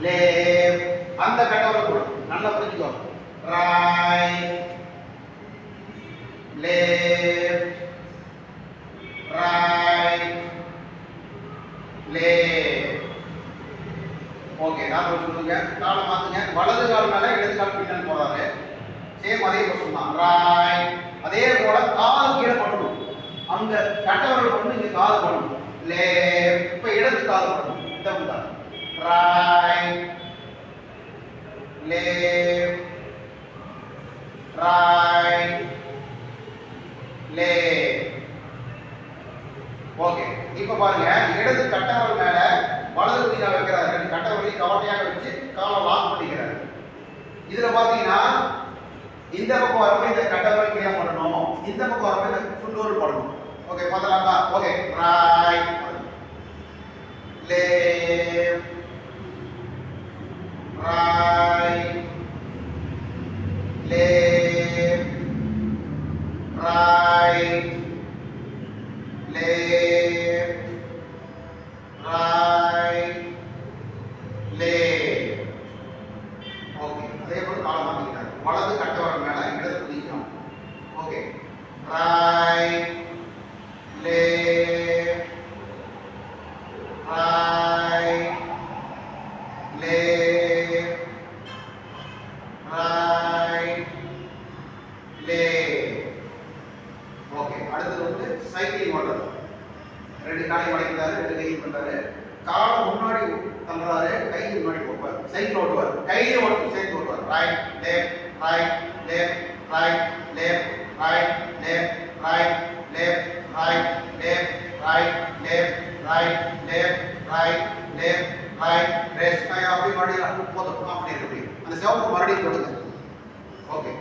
left அந்த கட்டவரல் போடு நல்லா புரிஞ்சுக்கோ right left right left okay நான் சொல்லுங்க காலை மாத்துங்க வலது கால் மேல இடது கால் பின்னாடி போறாரு சேம் அதே பொசிஷன் தான் right அதே போல கால் கீழே பண்ணணும் அங்க கட்டவரல் பண்ணி இங்க கால் பண்ணணும் left இப்ப இடது கால் பண்ணணும் இந்த முறை right left right left okay இப்போ பாருங்க இடது கட்டவரல் மேல வலது கை வைக்கிறாரு ரெண்டு கட்டவரலை கவட்டையாக வச்சு காலை லாக் பண்ணிக்கிறாரு இதுல பாத்தீங்கன்னா இந்த பக்கம் வரப்ப இந்த கட்டவரல் கீழே பண்ணணும் இந்த பக்கம் வரப்ப இந்த ஃபுல் பண்ணணும் ஓகே பார்த்தலாமா okay right left right left right left right left okay அதே போல காலை மாத்திக்கிறாங்க வலது கட்டவரல் மேல இடது குதிக்கணும் okay right left right left right left okay அடுத்து வந்து சைக்கிளிங் ஓடுறது ரெண்டு காலை மடக்கிறாரு ரெண்டு கை பண்றாரு காலை முன்னாடி தள்ளுறாரு கை முன்னாடி போவார் சைக்கிள் ஓட்டுவார் கையை ஓட்டு சைக்கிள் ஓட்டுவார் right left right left right left right left right left right left right left right left right left ரைட் ரெஸ்ட் அப்படி மறுபடியும் போதும் அப்படி இருக்கு அந்த சிவப்பு மறுபடியும் தொடுங்க ஓகே